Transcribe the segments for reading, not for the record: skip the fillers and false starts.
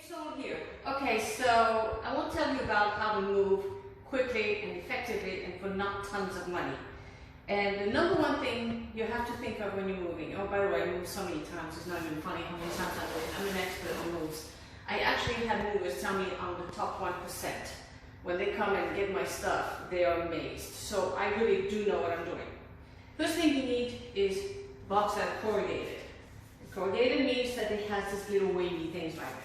So here, okay, so I want to tell you about how to move quickly and effectively and for not tons of money. And the number one thing you have to think of when you're moving, oh, by the way, I moved so many times, it's not even funny how many times I moved. I'm an expert on moves. I actually had movers tell me I'm the top 1%. When they come and get my stuff, they are amazed. So I really do know what I'm doing. First thing you need is box that are corrugated. Corrugated means that it has this little wavy things like this.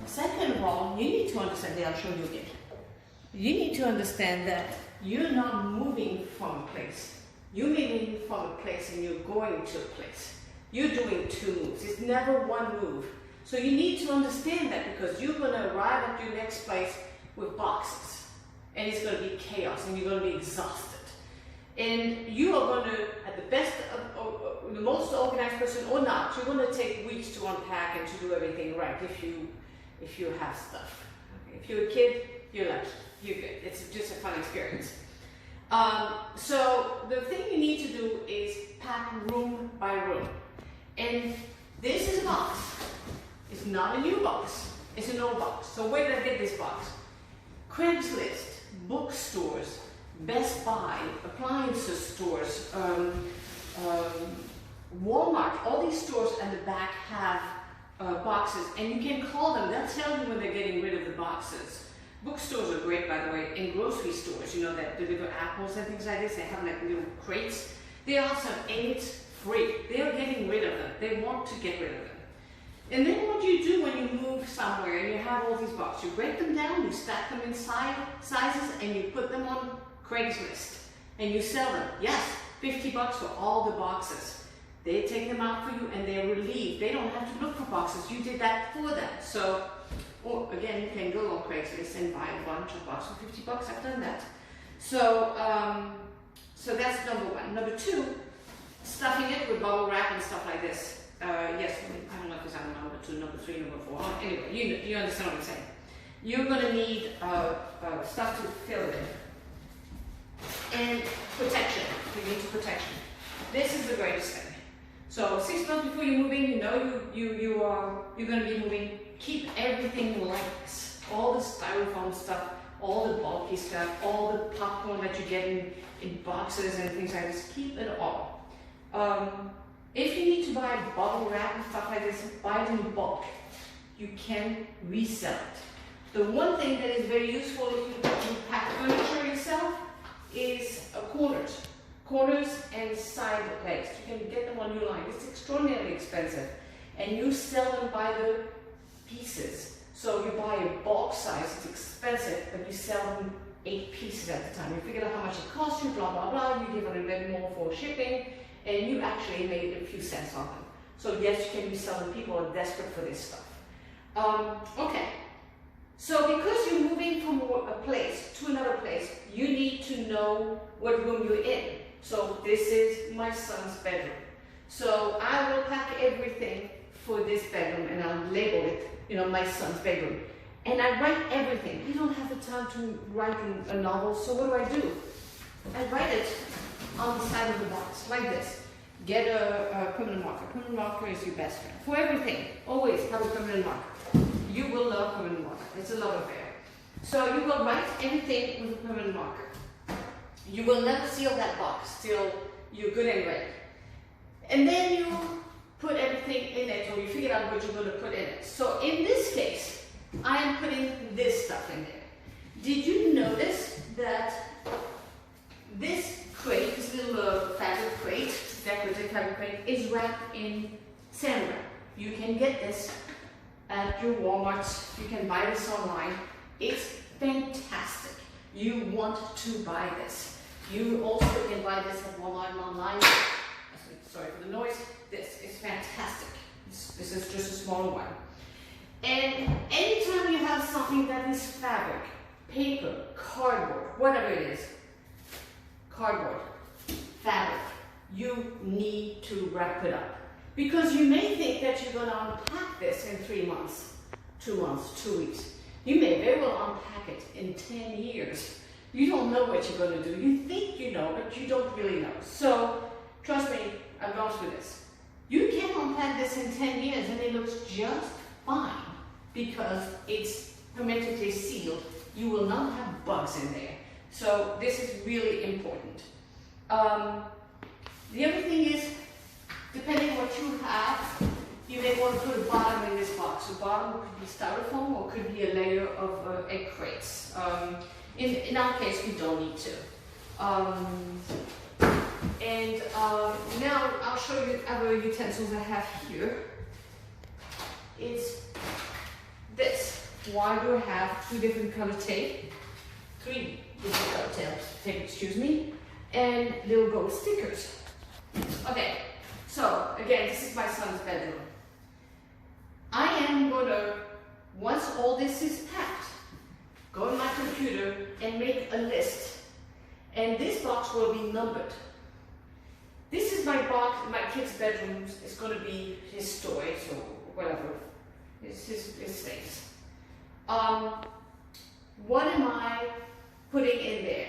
Second of all, you need to understand that I'll show you again. You need to understand that you're not moving from a place. You're moving from a place and you're going to a place. You're doing two moves. It's never one move. So you need to understand that because you're going to arrive at your next place with boxes. And it's going to be chaos and you're going to be exhausted. And you are going to, at the best, the most organized person or not, you're going to take weeks to unpack and to do everything right if you have stuff. Okay. If you're a kid, you're lucky. You're good. It's just a fun experience. So the thing you need to do is pack room by room. And this is a box. It's not a new box. It's an old box. So where did I get this box? Craigslist, bookstores, Best Buy, appliances stores, Walmart, all these stores at the back have boxes, and you can call them. They'll tell you when they're getting rid of the boxes. Bookstores are great, by the way, and grocery stores, you know, that deliver apples and things like this. They have like little crates. They also have, and it's free. They're getting rid of them. They want to get rid of them. And then what you do when you move somewhere and you have all these boxes, you break them down, you stack them in sizes, and you put them on Craigslist, and you sell them. Yes, $50 for all the boxes. They take them out for you, and they're relieved. They don't have to look for boxes. You did that for them. So, or again, you can go on Craigslist and buy a bunch of boxes for $50. I've done that. So, so that's number one. Number two, stuffing it with bubble wrap and stuff like this. Yes, I don't know if it's number two, number three, number four. Anyway, you understand what I'm saying. You're going to need stuff to fill it. And protection. You need protection. This is the greatest thing. So 6 months before you're moving, you know you're going to be moving. Keep everything like this. All the styrofoam stuff, all the bulky stuff, all the popcorn that you get in boxes and things like this. Keep it all. If you need to buy bubble wrap and stuff like this, buy it in bulk. You can resell it. The one thing that is very useful if you pack furniture yourself is corners and side legs. You can get them on your line. It's extraordinarily expensive, and you sell them by the pieces. So you buy a bulk size, it's expensive, but you sell them 8 pieces at the time. You figure out how much it costs you, blah blah blah. You give a little bit more for shipping, and you actually made a few cents on them. So yes, you can resell them. People are desperate for this stuff. Okay. So because you're moving from a place to another place, you need to know what room you're in. So this is my son's bedroom. So I will pack everything for this bedroom and I'll label it, you know, my son's bedroom. And I write everything. We don't have the time to write a novel, so what do? I write it on the side of the box, like this. Get a permanent marker. Permanent marker is your best friend. For everything, always have a permanent marker. You will love permanent marker. It's a love affair. So you will write everything with a permanent marker. You will never seal that box till you're good and ready. And then you put everything in it, or you figure out what you're going to put in it. So in this case, I am putting this stuff in there. Did you notice that this crate, this little fabric crate, decorative fabric crate, is wrapped in saran wrap? You can get this at your Walmarts. You can buy this online. It's fantastic. You want to buy this. You also can buy this at Walmart online. Sorry for the noise. This is fantastic. This is just a smaller one. And anytime you have something that is fabric, paper, cardboard, whatever it is, cardboard, fabric, you need to wrap it up. Because you may think that you're going to unpack this in 3 months, 2 months, 2 weeks. You may very well unpack it in 10 years. You don't know what you're going to do. You think you know, but you don't really know. So, trust me, I've gone through this. You can unpack this in 10 years and it looks just fine. because it's hermetically sealed. You will not have bugs in there. So this is really important. The other thing is, depending what you have, you may want to put a bottom in this box. The bottom could be styrofoam or could be a layer of egg crates. In our case, we don't need to. Now I'll show you other utensils I have here. It's this. Why do I have two different color tape? Three different color tape, excuse me, and little gold stickers. Okay, so again, this is my son's bedroom. I am gonna, once all this is packed, go on my computer and make a list. And this box will be numbered. This is my box, my kid's bedroom. It's going to be his toys or whatever. It's his things. What am I putting in there?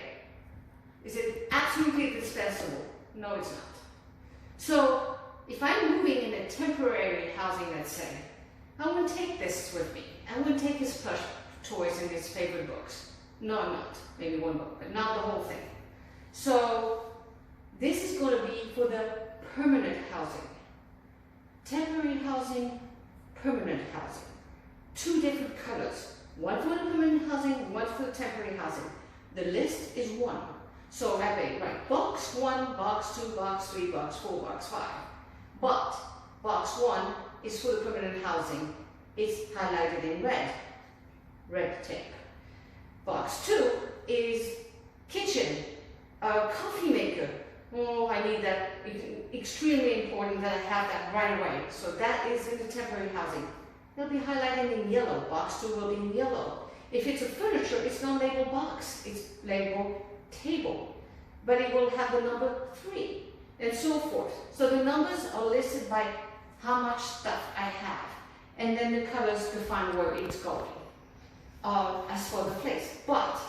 Is it absolutely indispensable? No, it's not. So, if I'm moving in a temporary housing, let's say, I wouldn't take this with me. I wouldn't take his plush toys and his favorite books. No, I'm not. Maybe one book, but not the whole thing. So, this is going to be for the permanent housing. Temporary housing, permanent housing. Two different colors. One for the permanent housing, one for the temporary housing. The list is one. So I may write box 1, box 2, box 3, box 4, box 5. But box 1 is for the permanent housing. It's highlighted in red tape. Box 2 is kitchen, coffee maker. Oh, I need that. It's extremely important that I have that right away. So that is in the temporary housing. It'll be highlighted in yellow. Box 2 will be in yellow. If it's a furniture, it's not labeled box. It's labeled table. But it will have the number 3 and so forth. So the numbers are listed by how much stuff I have. And then the colors define where it's going. As for the place. But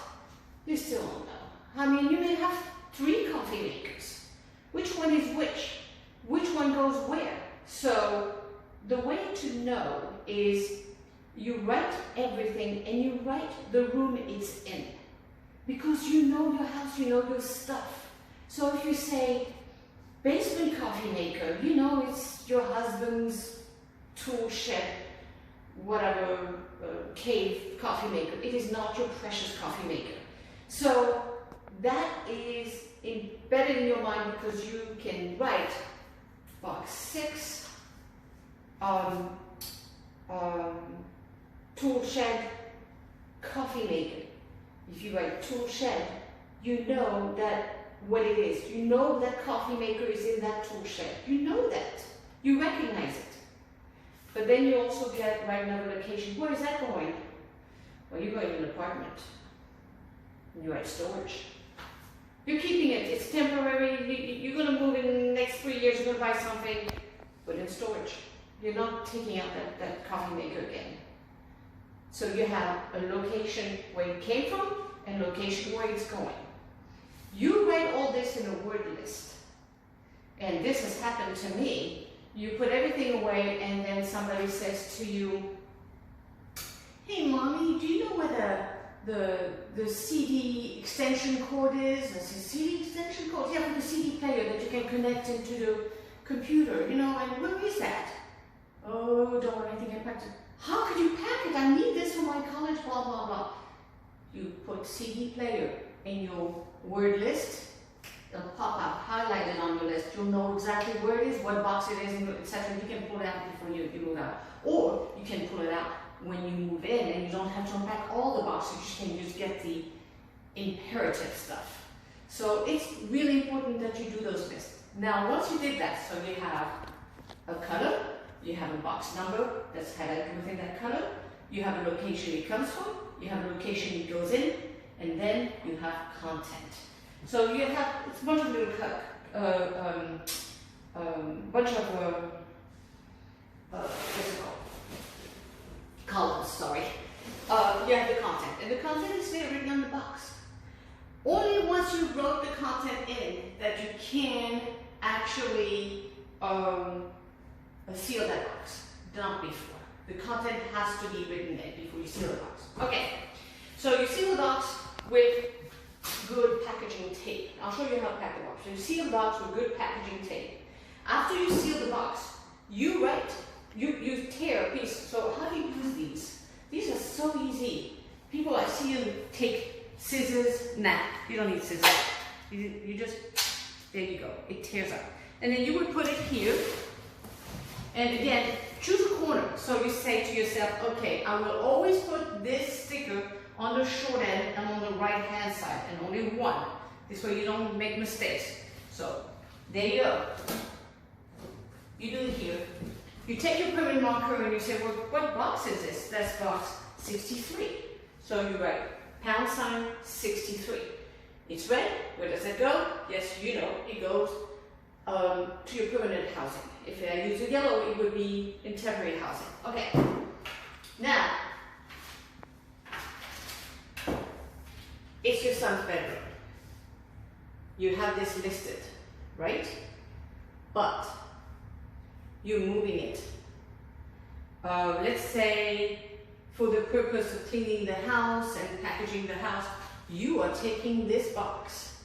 you still don't know. I mean, you may have 3 coffee makers. Which one is which? Which one goes where? So the way to know is you write everything and you write the room it's in. Because you know your house, you know your stuff. So if you say basement coffee maker, you know it's your husband's tool shed, whatever, cave coffee maker. It is not your precious coffee maker. So that is embedded in your mind because you can write box 6, tool shed, coffee maker. If you write tool shed, you know that what it is. You know that coffee maker is in that tool shed. You know that. You recognize it. But then you also write another location. Where is that going? Well, you're going to an apartment. You write storage. You're keeping it. It's temporary. You're going to move in the next 3 years. You're going to buy something. Put in storage. You're not taking out that coffee maker again. So you have a location where it came from and location where it's going. You write all this in a word list. And this has happened to me. You put everything away and then somebody says to you, hey mommy, do you know where the CD extension cord is? I said, CD extension cord? Yeah, for the CD player that you can connect into the computer, you know, and where is that? Oh, don't worry, I think I packed it. How could you pack it? I need this for my college, blah, blah, blah. You put CD player in your word list. It'll pop out, highlighted on your list. You'll know exactly where it is, what box it is, etc. You can pull it out before you move out. Or you can pull it out when you move in and you don't have to unpack all the boxes. You can just get the imperative stuff. So it's really important that you do those lists. Now, once you did that, so you have a color, you have a box number that's highlighted within that color, you have a location it comes from, you have a location it goes in, and then you have content. So you have, it's a bunch of little what's it called? Columns, sorry. You have the content, and the content is there written on the box. Only once you wrote the content in that you can actually seal that box, not before. The content has to be written in before you seal the box. Okay, so you seal the box with good packaging tape. I'll show you how to pack the box. So you seal the box with good packaging tape. After you seal the box, you tear a piece. So how do you use these? These are so easy. People, I see you take scissors. Nah, you don't need scissors. You just, there you go. It tears up. And then you would put it here. And again, choose a corner. So you say to yourself, okay, I will always put this sticker on the short end and on the right hand side, and only one. This way you don't make mistakes. So there you go. You do it here. You take your permanent marker and you say, well, what box is this? That's box 63. So you write #63. It's red. Where does it go? Yes, you know, it goes to your permanent housing. If I use a yellow, it would be in temporary housing. Okay. Now, it's your son's bedroom. You have this listed, right? But you're moving it. Let's say for the purpose of cleaning the house and packaging the house, you are taking this box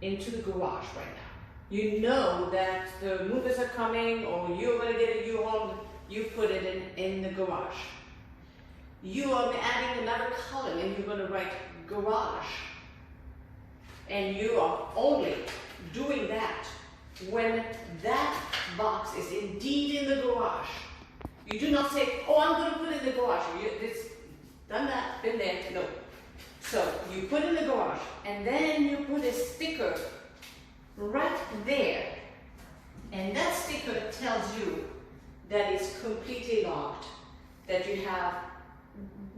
into the garage right now. You know that the movers are coming, or you're going to get a U-Haul, you put it in the garage. You are adding another column and you're going to write garage. And you are only doing that when that box is indeed in the garage. You do not say, oh, I'm going to put it in the garage. It's done that, been there. No. So you put it in the garage, and then you put a sticker right there. And that sticker tells you that it's completely locked, that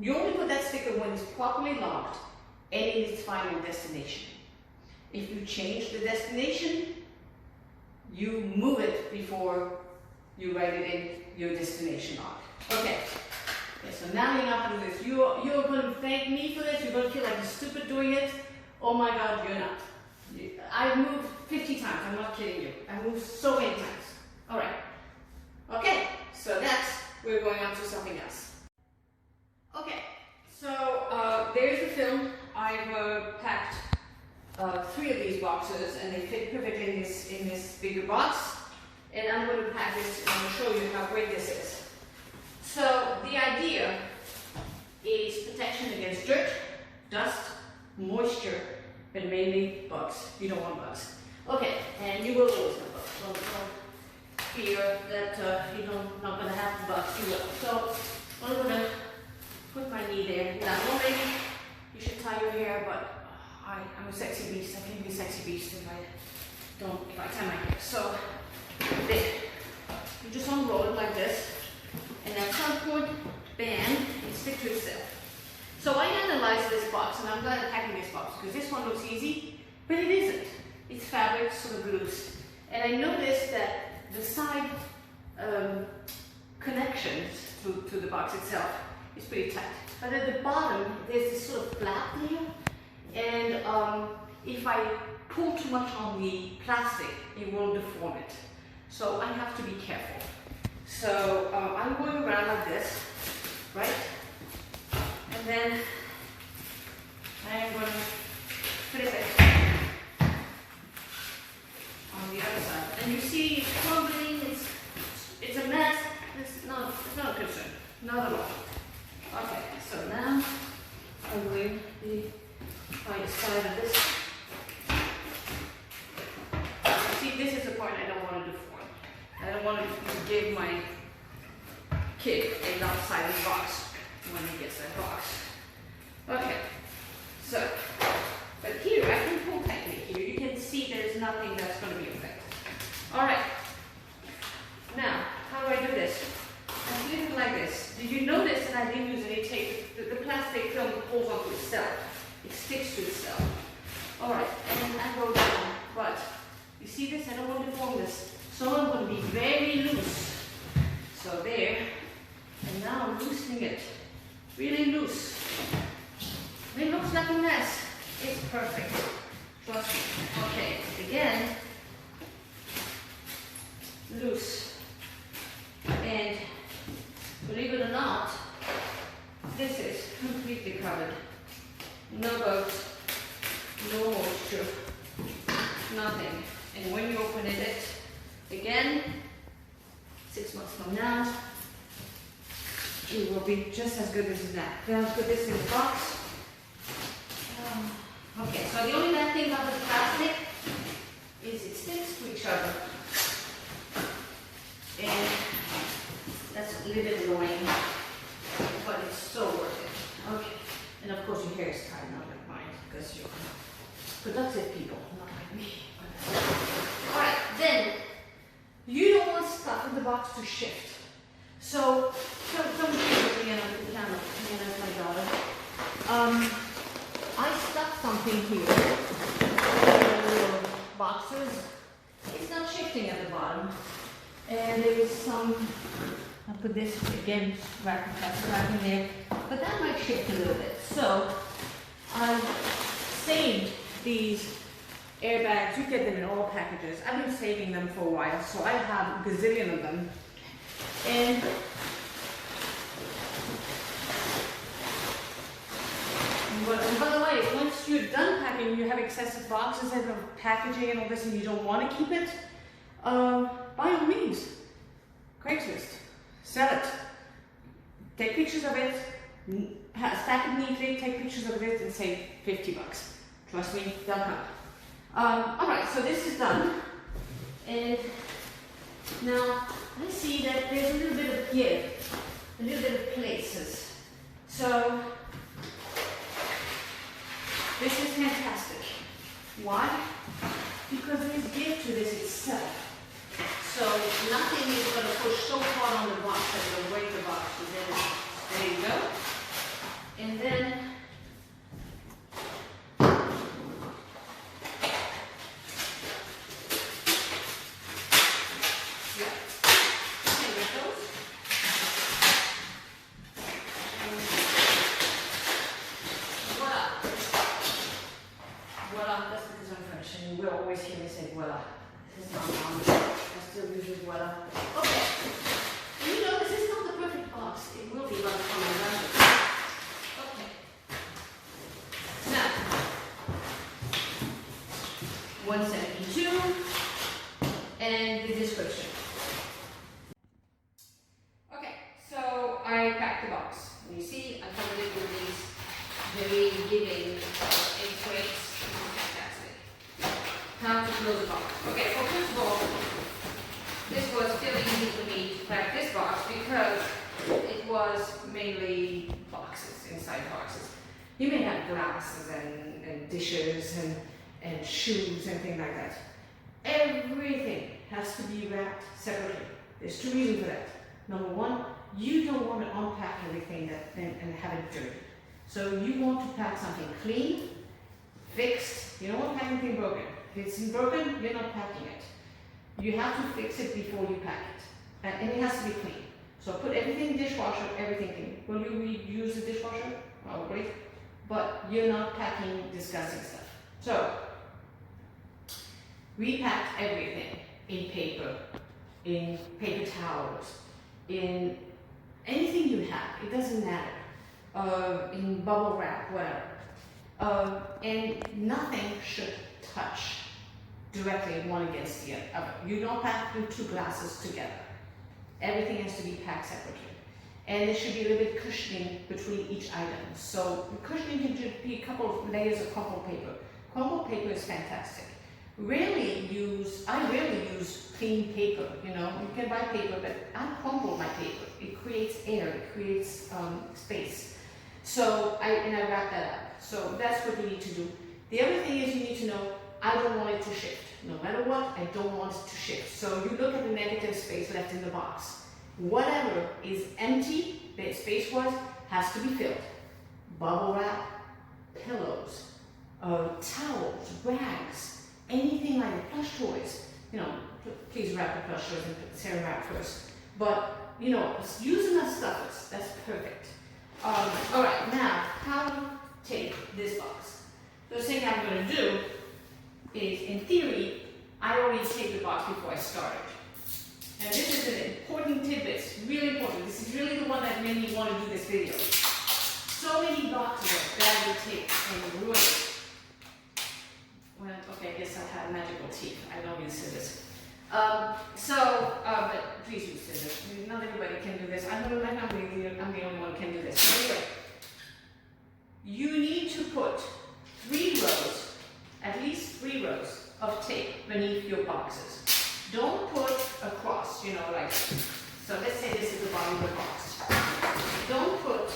you only put that sticker when it's properly locked and in its final destination. If you change the destination, you move it before you write it in your destination log. Okay. So now you know how to do this. You're going to thank me for this. You're going to feel like you're stupid doing it. Oh my God, you're not. I've moved 50 times. I'm not kidding you. I've moved so many times. All right. Okay. So we're going on to something else. Okay. So there's the film. I've packed 3 of these boxes, and they fit perfectly in this bigger box. And I'm going to pack this, and I'm going to show you how great this is. So the idea is protection against dirt, dust, moisture, but mainly bugs. You don't want bugs. Okay, and you will always have bugs. So don't fear that you're not going to have bugs. You will. So I'm going to put my knee there. Now, maybe you should tie your hair, but I'm a sexy beast. I can be a sexy beast if I tie my hair. So there. You just unroll it like this. And at some point, bam, and stick to itself. So I analyzed this box, and I'm glad I'm packing this box, because this one looks easy, but it isn't. It's fabric, sort of loose. And I noticed that the side connections to the box itself is pretty tight. But at the bottom, there's this sort of flap there, and if I pull too much on the plastic, it will deform it. So I have to be careful. So I'm going around like this, right? And then I am going to flip it on the other side. And you see it's crumbling, it's a mess. It's not a concern, not at all. Okay, so now I'm going the right side of this. See, this is the part I don't want to deform. I don't want to give my kid a lopsided box when he gets that box. Okay, so, but here I can pull tightly here. You can see there's nothing that's going to be affected. All right, now, how do I do this? I flip it like this. Did you notice that I didn't use any tape? The plastic film pulls onto itself. It sticks to itself. All right, and then I go down, but you see this? I don't want to deform this. So I'm going to be very loose. So there, and now I'm loosening it. Really loose. It looks like a mess. It's perfect. Trust me. Okay, again, loose. And completely covered. No boat, no moisture, nothing. And when you open it again, 6 months from now, it will be just as good as that. Then I'll put this in the box. Okay, so the only bad thing about the plastic is it sticks to each other. And that's a little bit annoying, but it's so worth it. Okay, and of course your hair is tied, not like mine, because you're productive people, not like me. Alright, then you don't want stuff in the box to shift. So, don't give me another piano, my daughter. I stuck something here in the little boxes. It's not shifting at the bottom. And there is some, I'll put this again, right in there, but that might shift a little bit. So I've saved these airbags. You get them in all packages. I've been saving them for a while, so I have a gazillion of them. And by the way, once you're done packing, you have excessive boxes and packaging and all this, and you don't want to keep it, by all means, Craigslist, sell it. Take pictures of it, stack it neatly, take pictures of it, and save $50. Trust me, they'll come. Alright, so this is done. And now I see that there's a little bit of give, a little bit of places. So this is fantastic. Why? Because there's give to this itself. So nothing is going to push so far on the box that it'll break the box. So there you go. And then you will always hear me say voila. This is not wrong. I still use it voila. Okay. And you know, this is not the perfect box. It will be by the time I'm done with it. Okay. Now, 172 and the description. Okay, so I packed the box. And you see, I covered it with these very giving egg crates. How to close the box. Okay, so first of all, this was fairly easy for me to pack this box because it was mainly boxes, inside boxes. You may have glasses and dishes and shoes and things like that. Everything has to be wrapped separately. There's two reasons for that. Number one, you don't want to unpack everything and have it dirty. So you want to pack something clean, fixed. You don't want to pack anything broken. If it's broken, you're not packing it. You have to fix it before you pack it. And it has to be clean. So put everything in the dishwasher, everything clean. Will you reuse the dishwasher? Oh, great. But you're not packing disgusting stuff. So, we packed everything in paper towels, in anything you have. It doesn't matter. In bubble wrap, whatever. And nothing should touch directly one against the other. You don't pack the two glasses together. Everything has to be packed separately. And there should be a little bit cushioning between each item. So the cushioning can be a couple of layers of crumpled paper. Crumpled paper is fantastic. I rarely use clean paper, you know. You can buy paper, but I crumple my paper. It creates air, it creates space. So I wrap that up. So that's what you need to do. The other thing is you need to know, I don't want it to shift. No matter what, I don't want it to shift. So you look at the negative space left in the box. Whatever is empty, space-wise, has to be filled. Bubble wrap, pillows, towels, rags, anything like that, plush toys. You know, please wrap the plush toys and put the saran wrap first. But, you know, using that stuff, that's perfect. All right, now, how to take this box. The thing I'm going to do is, in theory, I already taped the box before I started. And this is an important tidbit, really important. This is really the one that made me want to do this video. So many boxes are badly taped and ruined. Well, okay, I guess I have magical teeth. I don't use scissors. But please use scissors. Not everybody can do this. I'm the only one who can do this. Anyway, you need to put 3 rows, at least 3 rows of tape beneath your boxes. Don't put across, you know, like, so let's say this is the bottom of the box. Don't put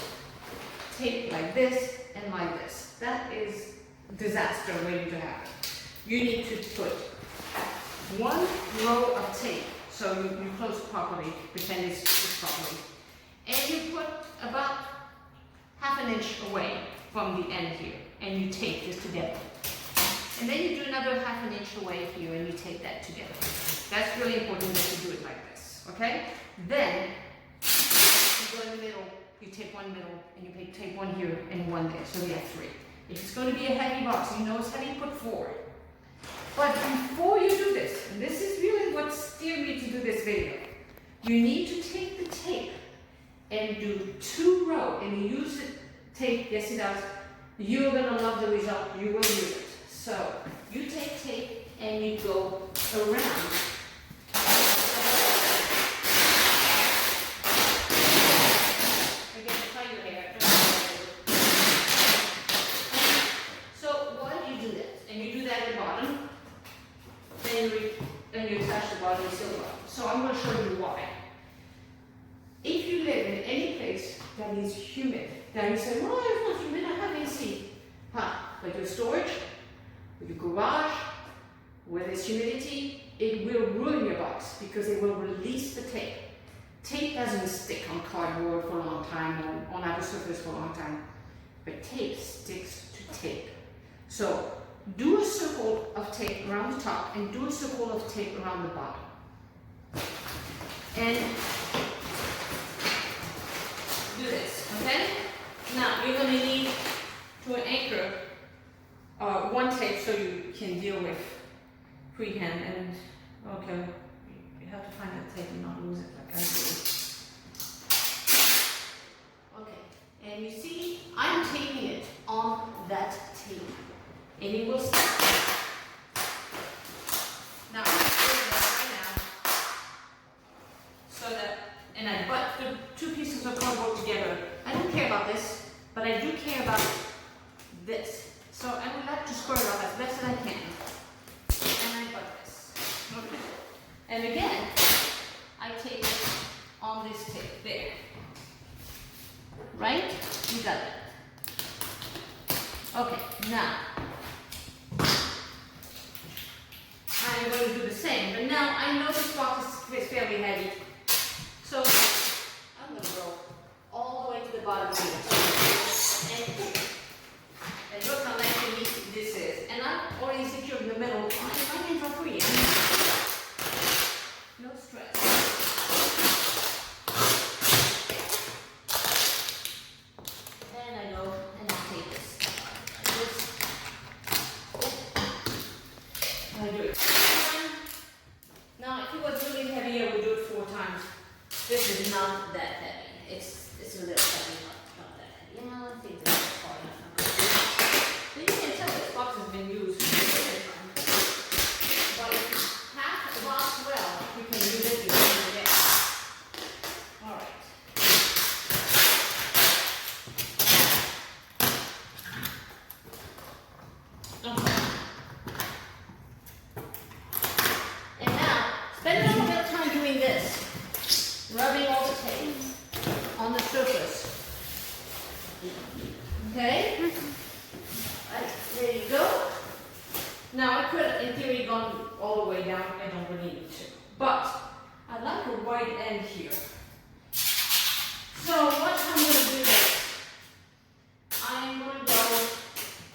tape like this and like this. That is disaster waiting to happen. You need to put 1 row of tape, so you close it properly, pretend it's properly, and you put about ½ inch away from the end here, and you tape this together. And then you do another ½ inch away here, and you tape that together. That's really important that you do it like this, okay? Then, you go in the middle, you tape 1 middle, and you tape 1 here and 1 there, so we have 3. If it's going to be a heavy box, you know it's heavy, put 4. But before you do this, and this is really what steered me to do this video, you need to take the tape and do 2 rows, and you use the tape, yes it does, you're going to love the result, you will use it. So, you take tape and you go around. Again, tie your hair. So, why do you do that? And you do that at the bottom. Then you attach the bottom to the bottom. So I'm going to show you why. If you live in any place that is humid, then you say, well, it's not humid, I have AC. But your storage, with your garage, where there's humidity, it will ruin your box because it will release the tape. Tape doesn't stick on cardboard for a long time or on other surface for a long time, but tape sticks to tape. So do a circle of tape around the top and do a circle of tape around the bottom. And do this, okay? Now you're going to need to anchor 1 tape so you can deal with freehand and okay, you have to find that tape and not lose it like I do. Okay, and you see I'm taping it on that tape. And it will stick. Now I'm doing that right now so that, and I butt the 2 pieces of cardboard together. I don't care about this, but I do care about this. So I would like to square it up as best as I can. And I butt this. Okay. And again, I tape it on this tape there. Right? You got it. Okay, now I'm going to do the same, but now I know this box is fairly heavy, so I'm going to go all the way to the bottom here. And look how lengthy this is. And I've already secured in the middle. My hands are free. No stress. And I go and I take this. I do it 1 time. Now, if it was really heavy, I would do it 4 times. This is not that heavy. It's a little heavy, not that heavy. Yeah, I think this is far enough. So you can tell this box has been used for a time. But if you pack the box well, you can use it again. All right. Okay. And now, spend a little bit of time doing this, rubbing all the tape on the surface. Okay? Right, there you go. Now I could, in theory, gone all the way down. I don't really need to. But I like a wide end here. So what I'm going to do is, I'm going to go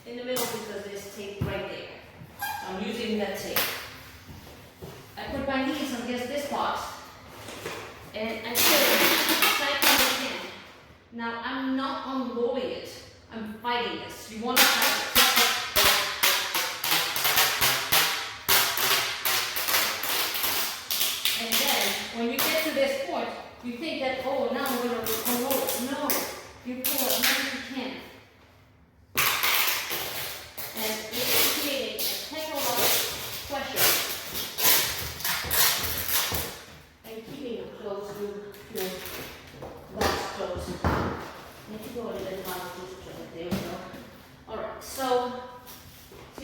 in the middle because there's tape right there. So I'm using that tape. I put my knees against this box and I pull it as tight as I can. Now I'm not unrolling it. I'm fighting this. You want to fight it. And then when you get to this point, you think that, oh, now I'm going to unroll it. No, you pull as much as you can.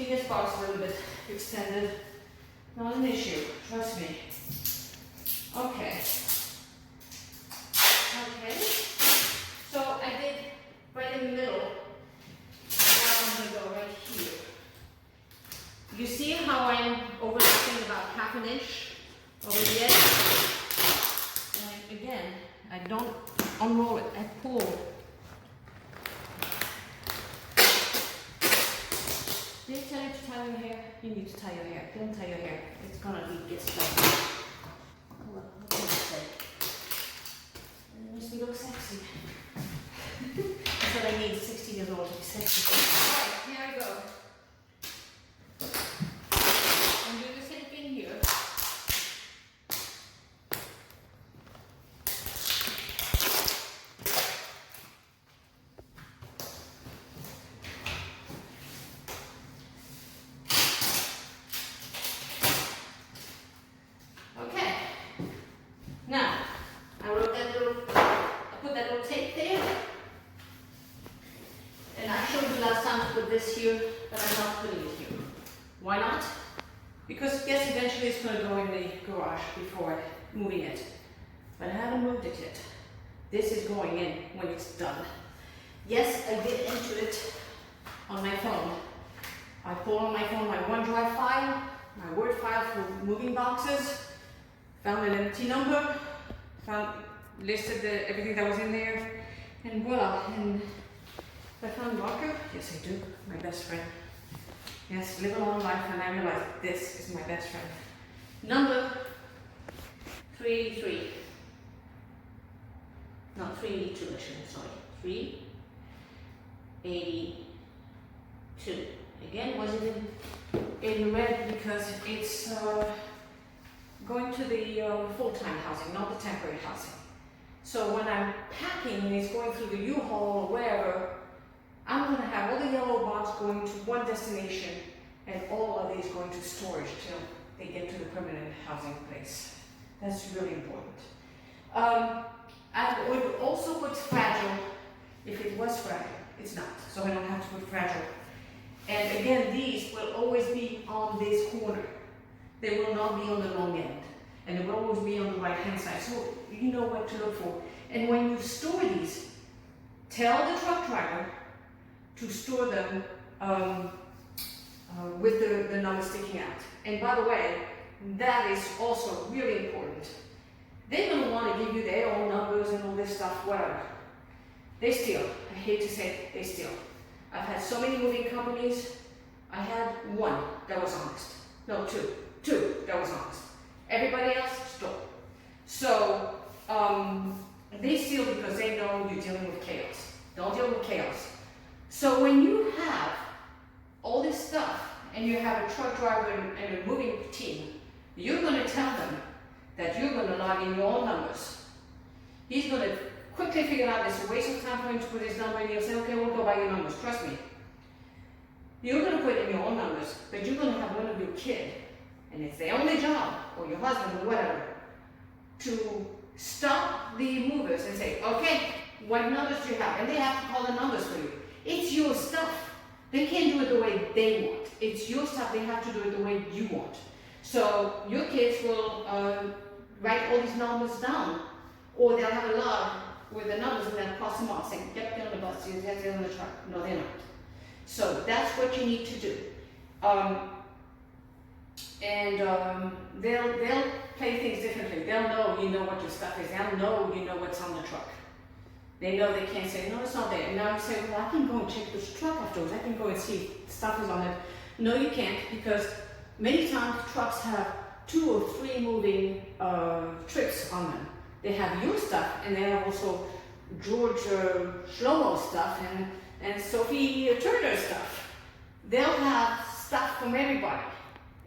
this box a little bit extended. Not an issue, trust me. Okay. Okay. So I did right in the middle. Now I'm going to go right here. You see how I'm overlapping about half an inch over the edge? And again, I don't unroll it, I pull. Did I tell you to tie your hair? You need to tie your hair. Don't tie your hair. It's gonna get stuck. Well, what can I say? It makes me look sexy. That's what I need, 60 years old to be sexy. Alright, here I go. I'm doing the same thing here. This here, but I'm not putting it here. Why not? Because yes, eventually it's going to go in the garage before moving it. But I haven't moved it yet. This is going in when it's done. Yes, I did enter it on my phone. I pulled on my phone my OneDrive file, my Word file for moving boxes, found an empty number, listed everything that was in there, and voila. And I found Rocker. Yes, I do. My best friend. Yes, live a long life, and I realize this is my best friend. Number 383. No, 382 actually, sorry. 382. Again, was it in red because it's going to the full-time housing, not the temporary housing. So when I'm packing and it's going through the U-Haul or wherever, I'm going to have all the yellow box going to one destination and all of these going to storage till they get to the permanent housing place. That's really important. I would also put fragile if it was fragile. It's not, so I don't have to put fragile. And again, these will always be on this corner. They will not be on the long end. And they will always be on the right hand side. So you know what to look for. And when you store these, tell the truck driver to store them with the number sticking out. And by the way, that is also really important. They're going to want to give you their own numbers and all this stuff, whatever. They steal. I hate to say it, they steal. I've had so many moving companies. I had one that was honest. No, two that was honest. Everybody else stole. So they steal because they know you're dealing with chaos. Don't deal with chaos. So when you have all this stuff and you have a truck driver and a moving team, you're going to tell them that you're going to log in your own numbers. He's going to quickly figure out it's a waste of time for him to put his number in. He'll say, okay, we'll go by your numbers, trust me. You're going to put in your own numbers, but you're going to have one of your kid, and it's their only job, or your husband, or whatever, to stop the movers and say, okay, what numbers do you have? And they have to call the numbers for you. It's your stuff. They can't do it the way they want. It's your stuff. They have to do it the way you want. So your kids will write all these numbers down, or they'll have a log with the numbers and they'll cross them off, saying, yep, they're on the bus, they're on the truck. No, they're not. So that's what you need to do. They'll play things differently. They'll know you know what your stuff is. They'll know you know what's on the truck. They know they can't say, no, it's not there. And now you say, well, I can go and check this truck afterwards. I can go and see if stuff is on it. No, you can't, because many times trucks have 2 or 3 moving trips on them. They have your stuff, and they have also George Shlomo stuff and Sophie Turner stuff. They'll have stuff from everybody,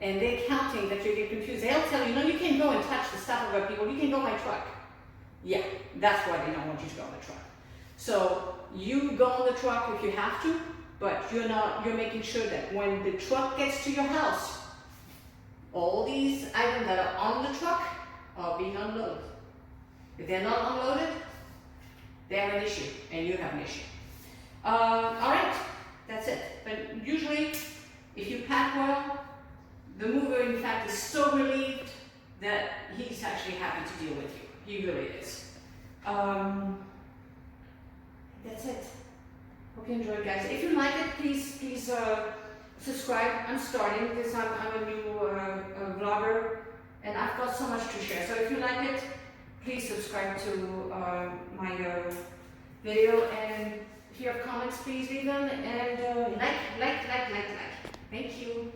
and they're counting that you get confused. They'll tell you, no, you can't go and touch the stuff of other people. You can go on my truck. Yeah, that's why they don't want you to go on the truck. So you go on the truck if you have to, but you're making sure that when the truck gets to your house, all these items that are on the truck are being unloaded. If they're not unloaded, they have an issue, and you have an issue. All right, that's it. But usually, If you pack well, the mover in fact is so relieved that he's actually happy to deal with you. He really is. That's it. Hope you enjoyed, guys. If you like it, please subscribe. I'm starting this. I'm a new vlogger, and I've got so much to share. So if you like it, please subscribe to my video. And if you have comments, please leave them. And like. Thank you.